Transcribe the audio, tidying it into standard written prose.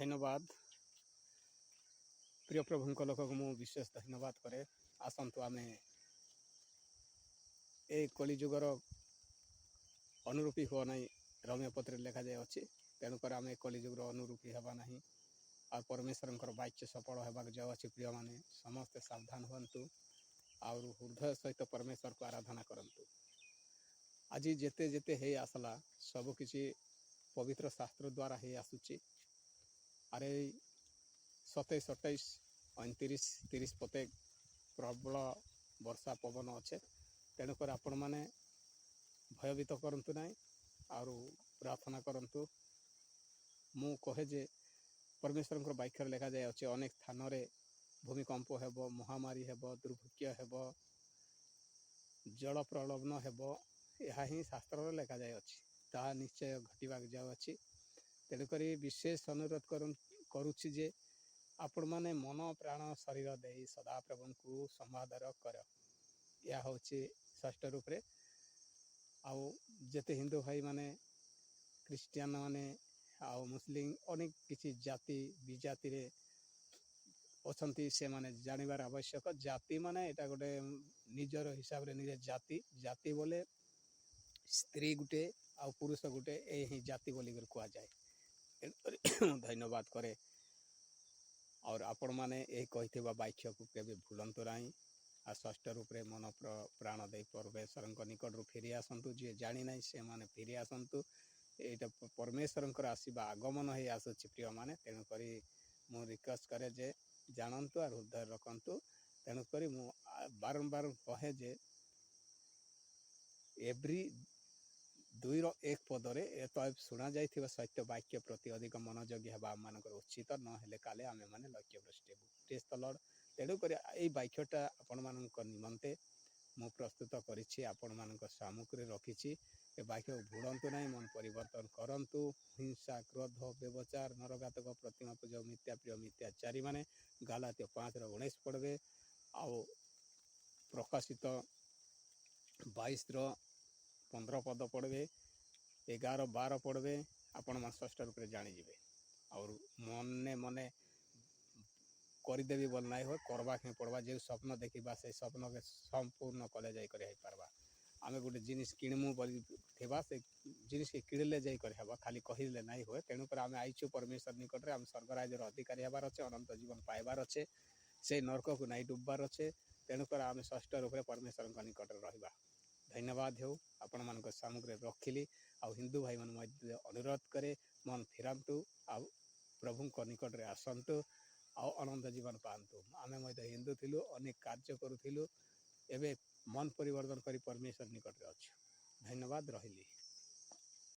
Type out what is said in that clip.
धन्यवाद प्रिय प्रभु लोक को मु विशेष धन्यवाद करे। आसतु आमे ए कलिजुगर अनुरूपी हुआ ना रम्य पत्र लिखा जाए अच्छी तेणुकर आम कलिजुगर अनुरूपी हवा ना आ परमेश्वर वाक्य सफल होगा जो अच्छी प्रिय माने समस्ते सावधान हूँ और हृदय सहित परमेश्वर को आराधना करंतु। आज जेते जेते हे आसला सबकि पवित्र शास्त्र द्वारा हे आसुची। अरे 27, 28, 29, 30 प्रत्येक प्रबल वर्षा पवन अच्छे तेणुकर आपण मैंने भयभीत करंतु ना और प्रार्थना करंतु। मु कहे जे परमेश्वर वाक्य लिखा जाए अच्छे अनेक स्थान रे भूमिकंप हेब, महामारी हेब, दुर्भिक्ष हेब, जल प्रलब्न हेब, यह ही शास्त्र लिखा जाए अच्छी ता निश्चय घटवा जाऊँगी। तेणुक विशेष अनुरोध करुच्ची जे आपण मैंने मन प्राण शरीर दे सदा प्रभु को समादर कर। यह हूँ षष्ठ रूप रे आउ जेते हिंदू भाई माने क्रिश्चियन माने आउ मुस्लिम अनेक किसी जाति विजाति रे अछंती से माने जानिबार आवश्यक। जाति माने एटा गोटे निजर हिसाब रे निजे जाति जाति बोले स्त्री गुटे आ पुरुष गुटे यही जाति बोली कह जाए। धन्यवाद करे और आपण माने ए कहिथिबा वाक्य को केबे भूलंतु नाही। आ षष्ठ रूप रे मन प्राण दे परमेश्वर निकट रू फेरी आसंतु। जे जानी ना से माने फेरी आसंतु। एटा परमेश्वर आसीबा आगमन हे आसुची प्रिय माने। तेणु करी मु रिक्वेस्ट करे जे जानंतु और हृदय रखंतु। तेणु करी मु बारंबार कहे जे एवरी 2:1 पदरे एत शुणा जाइथिबा सत्य वाक्य प्रति अधिक मनोयोगी हेबा आम मानकर उचित न हेले काले आमे माने लक्ष्य भ्रष्ट हेबु। Praise the Lord. तेणु करी एई वाक्यटा आपण मानक निमंते मु प्रस्तुत करिछि, आपण मानक सामुग्री रखिछि। ए वाक्य भूलंतु नाही, मन परिवर्तन करंतु। हिंसा, क्रोध, व्यभिचार, नरघातक, प्रतिमा पूजा, मिथ्या प्रिय, मिथ्याचारी माने गलातिया 5:19 पढ़बे। आउ प्रकाशित 22:15 पद पढ़बे, 11-12 पढ़बे। आपण मन षष्ठ रूप जानीजे और मने मने करदेवी बोल ना हो करवा के पड़वा। जो स्वप्न देखा से स्वप्न के संपूर्ण कले जाई करे पारबा। आमे गोटे जिनिस किणमु बोली थेबा से जिनिस के किणले जाई करे हबा, खाली कहिले नाही होए। तेणु कर आमे आइछु परमेश्वर निकट रे। आम स्वर्गराज्य रो अधिकारी हेबार अच्छे, अनंत जीवन पाइबार अच्छे, से नरक को नाही डुबबार अच्छे। तेणु कर आमे षष्ठ रूप परमेश्वर निकट रे रहिबा। धन्यवाद हो आपण मान सामग्री रखिली। आ हिंदू भाई मान अनुरोध करे मन फेरंतु आ प्रभु निकट रे आसंतु आ अनंत जीवन पातु। आमे हिंदू थिलु, अनेक कार्य करूथिलु, एबे मन परिवर्तन करी परमेश्वर निकट रे अछि। धन्यवाद रहिली।